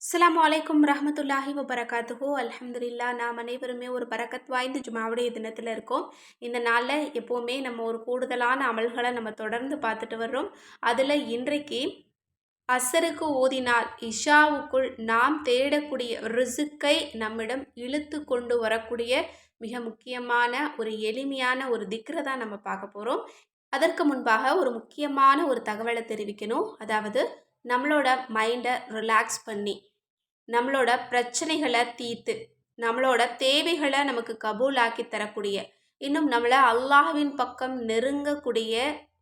அஸ்ஸலாமு அலைக்கும் ரஹ்மத்துல்லாஹி வபரகாத்துஹு அல்ஹம்துலில்லா. நாம் அனைவருமே ஒரு பரக்கத் வாய்ந்த ஜுமாவுடைய தினத்தில் இருக்கோம். இந்த நாளில் எப்போவுமே நம்ம ஒரு கூடுதலான அமல்களை நம்ம தொடர்ந்து பார்த்துட்டு வர்றோம். அதில் இன்றைக்கு அசருக்கு ஓதினால் இஷாவுக்குள் நாம் தேடக்கூடிய ரிசுக்கை நம்மிடம் இழுத்து கொண்டு வரக்கூடிய மிக முக்கியமான ஒரு எளிமையான ஒரு திக்ரை தான் நம்ம பார்க்க போகிறோம். அதற்கு முன்பாக ஒரு முக்கியமான ஒரு தகவலை தெரிவிக்கணும். அதாவது நம்மளோட மைண்டை ரிலாக்ஸ் பண்ணி நம்மளோட பிரச்சனைகளை தீர்த்து நம்மளோட தேவைகளை நமக்கு கபூலாக்கி தரக்கூடிய, இன்னும் நம்மளை அல்லாஹ்வின் பக்கம் நெருங்கக்கூடிய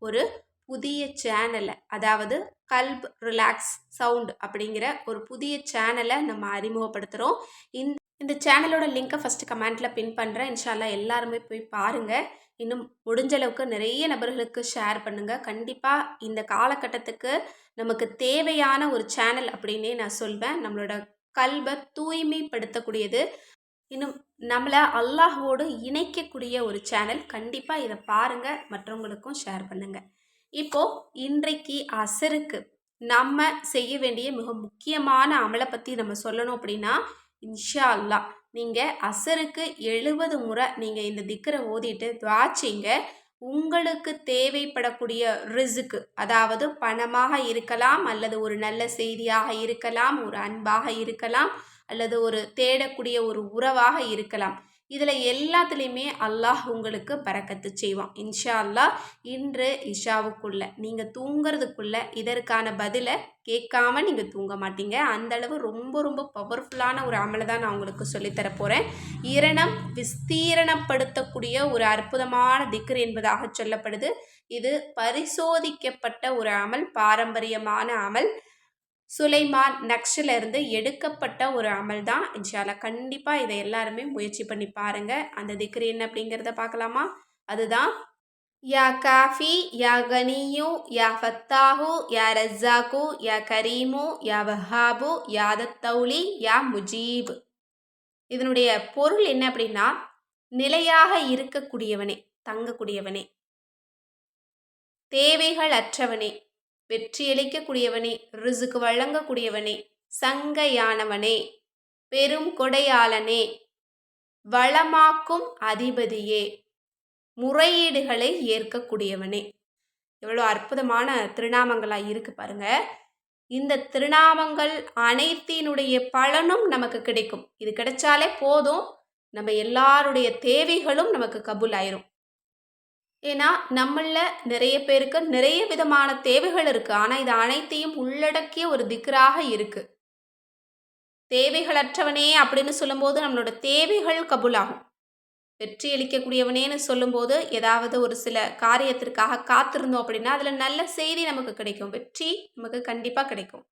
ஒரு புதிய சேனலை, அதாவது கல்ப் ரிலாக்ஸ் சவுண்ட் அப்படிங்கிற ஒரு புதிய சேனலை நம்ம அறிமுகப்படுத்துகிறோம். இந்த சேனலோட லிங்கை ஃபஸ்ட்டு கமெண்ட்டில் பின் பண்ணுறேன். இன்ஷால்லா எல்லாருமே போய் பாருங்கள். இன்னும் முடிஞ்ச அளவுக்கு நிறைய நபர்களுக்கு ஷேர் பண்ணுங்கள். கண்டிப்பாக இந்த காலகட்டத்துக்கு நமக்கு தேவையான ஒரு சேனல் அப்படின்னே நான் சொல்வேன். நம்மளோட கல்வை தூய்மைப்படுத்தக்கூடியது, இன்னும் நம்மளை அல்லாஹ்வோடு இணைக்கக்கூடிய ஒரு சேனல். கண்டிப்பாக இதை பாருங்கள், மற்றவங்களுக்கும் ஷேர் பண்ணுங்கள். இப்போது இன்றைக்கு அசருக்கு நம்ம செய்ய வேண்டிய மிக முக்கியமான அமலை பற்றி நம்ம சொல்லணும் அப்படின்னா, இன்ஷா அல்லாஹ் நீங்கள் அசருக்கு 70 முறை நீங்கள் இந்த திக்கரை ஓதிட்டு துஆ செய்யுங்க. உங்களுக்கு தேவைப்படக்கூடிய ரிசுக்கு, அதாவது பணமாக இருக்கலாம், அல்லது ஒரு நல்ல செய்தியாக இருக்கலாம், ஒரு அன்பாக இருக்கலாம், அல்லது ஒரு தேடக்கூடிய ஒரு உறவாக இருக்கலாம். இதில் எல்லாத்துலேயுமே அல்லாஹ் உங்களுக்கு பரக்கத்து செய்வான் இன்ஷா அல்லாஹ். இன்று இஷாவுக்குள்ள நீங்கள் தூங்கிறதுக்குள்ள இதற்கான பதிலை கேட்காம நீங்கள் தூங்க மாட்டீங்க. அந்தளவு ரொம்ப ரொம்ப பவர்ஃபுல்லான ஒரு அமலை தான் நான் உங்களுக்கு சொல்லித்தர போகிறேன். இரணம் விஸ்தீரணப்படுத்தக்கூடிய ஒரு அற்புதமான திக்ர் என்பதாக சொல்லப்படுது. இது பரிசோதிக்கப்பட்ட ஒரு அமல், பாரம்பரியமான அமல். சுலைமான் நக்ஷிலிருந்து எடுக்கப்பட்ட ஒரு அமல் தான். இன்ஷால்லா கண்டிப்பாக இதை எல்லாருமே முயற்சி பண்ணி பாருங்கள். அந்த திக்ர் என்ன அப்படிங்கிறத பார்க்கலாமா? அதுதான் யா காஃபி யா கனியு யா ஃபத்தாஹு யா ரஸாக்கு யா கரீமு யா வஹாபு யா தத்தௌலி யா முஜீப். இதனுடைய பொருள் என்ன அப்படின்னா, நிலையாக இருக்கக்கூடியவனே, தங்கக்கூடியவனே, தேவைகள் அற்றவனே, வெற்றியளிக்கக்கூடியவனே, ரிசுக்கு வழங்கக்கூடியவனே, சங்கையானவனே, பெரும் கொடையாளனே, வளமாக்கும் அதிபதியே, முறையீடுகளை ஏற்கக்கூடியவனே. எவ்வளோ அற்புதமான திருநாமங்களாக இருக்கு பாருங்க. இந்த திருநாமங்கள் அனைத்தினுடைய பலனும் நமக்கு கிடைக்கும். இது கிடைச்சாலே போதும், நம்ம எல்லாருடைய தேவைகளும் நமக்கு கபூல் ஆயிரும். ஏன்னா நம்மளில் நிறைய பேருக்கு நிறைய விதமான தேவைகள் இருக்குது. ஆனால் இது அனைத்தையும் உள்ளடக்கிய ஒரு திக்ராக இருக்குது. தேவைகளற்றவனே அப்படின்னு சொல்லும்போது நம்மளோட தேவைகள் கபூலாகும். வெற்றி அளிக்கக்கூடியவனேன்னு சொல்லும்போது ஏதாவது ஒரு சில காரியத்திற்காக காத்திருந்தோம் அப்படின்னா அதில் நல்ல செய்தி நமக்கு கிடைக்கும், வெற்றி நமக்கு கண்டிப்பாக கிடைக்கும்.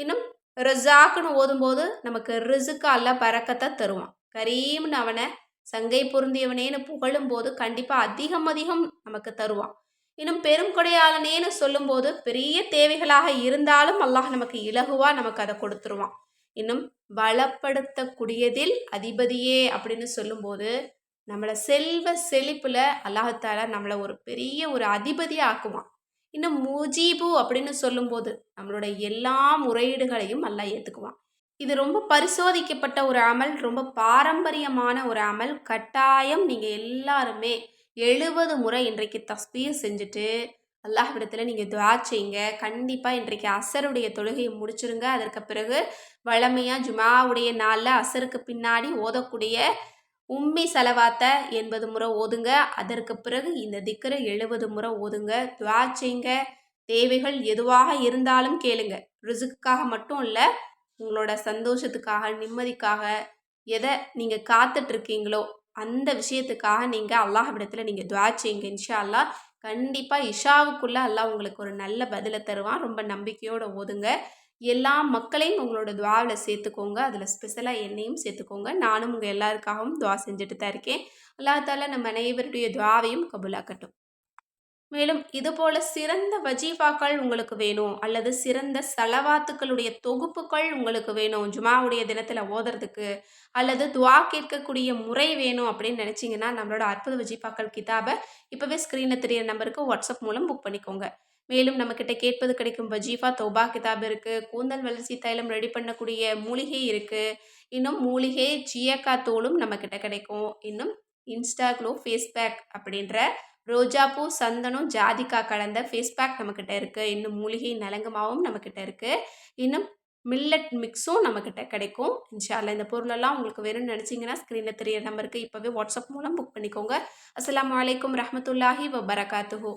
இன்னும் ரஸாக்குன்னு ஓதும்போது நமக்கு ரிசுக்கு அல்லாஹ் பரக்கத்தை தருவான். கரீம்னு அவனை சங்கை பொருந்தியவனேன்னு புகழும்போது கண்டிப்பாக அதிகம் அதிகம் நமக்கு தருவான். இன்னும் பெரும் கொடையாளனேன்னு சொல்லும்போது பெரிய தேவைகளாக இருந்தாலும் அல்லாஹ் நமக்கு இலகுவாக நமக்கு அதை கொடுத்துருவான். இன்னும் பலப்படுத்தக்கூடியதில் அதிபதியே அப்படின்னு சொல்லும்போது நம்மளை செல்வ செழிப்பில் அல்லாஹாலா நம்மளை ஒரு பெரிய ஒரு அதிபதியாக ஆக்குவான். இன்னும் முஜீபு அப்படின்னு சொல்லும்போது நம்மளோட எல்லா முறையீடுகளையும் அல்லாஹ் ஏற்றுக்குவான். இது ரொம்ப பரிசோதிக்கப்பட்ட ஒரு அமல், ரொம்ப பாரம்பரியமான ஒரு அமல். கட்டாயம் நீங்கள் எல்லாருமே 70 முறை இன்றைக்கு தஸ்பீஹ் செஞ்சுட்டு அல்லாஹ்விடத்தில் நீங்கள் துஆ செய்யுங்க. கண்டிப்பாக இன்றைக்கு அசருடைய தொழுகையை முடிச்சிருங்க. அதற்கு பிறகு வழமையாக ஜுமாவுடைய நாளில் அசருக்கு பின்னாடி ஓதக்கூடிய உம்மி செலவாத்தை 80 முறை ஓதுங்க. அதற்கு பிறகு இந்த திக்ரை 70 முறை ஓதுங்க. துஆ செய்யுங்க. தேவைகள் எதுவாக இருந்தாலும் கேளுங்க. ரிசுக்குக்காக மட்டும் இல்லை, உங்களோட சந்தோஷத்துக்காக, நிம்மதிக்காக, எதை நீங்கள் காத்துட்ருக்கீங்களோ அந்த விஷயத்துக்காக நீங்கள் அல்லாஹ்விடத்தில் நீங்கள் துஆ செய்யுங்க. இன்ஷா அல்லாஹ் கண்டிப்பாக இஷாவுக்குள்ளே அல்லாஹ் உங்களுக்கு ஒரு நல்ல பதிலை தருவான். ரொம்ப நம்பிக்கையோடு ஓதுங்க. எல்லா மக்களையும் உங்களோட துஆவில் சேர்த்துக்கோங்க. அதில் ஸ்பெஷலாக என்னையும் சேர்த்துக்கோங்க. நானும் உங்கள் எல்லாருக்காகவும் துஆ செஞ்சுட்டு தான் இருக்கேன். அல்லாஹ் தஆலா நம்ம அனைவருடைய துஆவையும் கபூலாக்கட்டும். மேலும் இதுபோல சிறந்த வஜீஃபாக்கள் உங்களுக்கு வேணும் அல்லது சிறந்த ஸலவாத்துக்களுடைய தொகுப்புகள் உங்களுக்கு வேணும் ஜுமாவுடைய தினத்தில ஓதுறதுக்கு அல்லது துஆ கேட்கக்கூடிய முறை வேணும் அப்படின்னு நினைச்சீங்கன்னா, நம்மளோட அற்புத வஜீஃபாக்கள் கிதாப இப்பவே ஸ்க்ரீன்ல தெரியிற நம்பருக்கு வாட்ஸ்அப் மூலம் புக் பண்ணிக்கோங்க. மேலும் நம்மகிட்ட கேட்பது கிடைக்கும் வஜீஃபா தௌபா கிதாப் இருக்கு. கூந்தல் வளர்ச்சி தைலம் ரெடி பண்ணக்கூடிய மூலிகை இருக்கு. இன்னும் மூலிகை ஜியக்கா தூளும் நம்மகிட்ட கிடைக்கும். இன்னும் இன்ஸ்டா க்ளோ ஃபேஸ் பேக் அப்படின்ற ரோஜாப்பூ, சந்தனம், ஜாதிக்காய் கலந்த ஃபேஸ் பேக் நம்மக்கிட்ட இருக்கு. இன்னும் மூலிகை நலங்கு மாவும் நம்மக்கிட்ட இருக்கு. இன்னும் மில்லட் மிக்ஸும் நம்மக்கிட்ட கிடைக்கும். இன்ஷா அல்லாஹ் இந்த பொருளெல்லாம் உங்களுக்கு வேணும்னு நினச்சிங்கன்னா, ஸ்க்ரீன்ல தெரியிற நம்பருக்கு இப்பவே வாட்ஸ்அப் மூலம் புக் பண்ணிக்கோங்க. அஸ்ஸலாமு அலைக்கும் ரஹ்மத்துல்லாஹி வபரகாத்துஹு.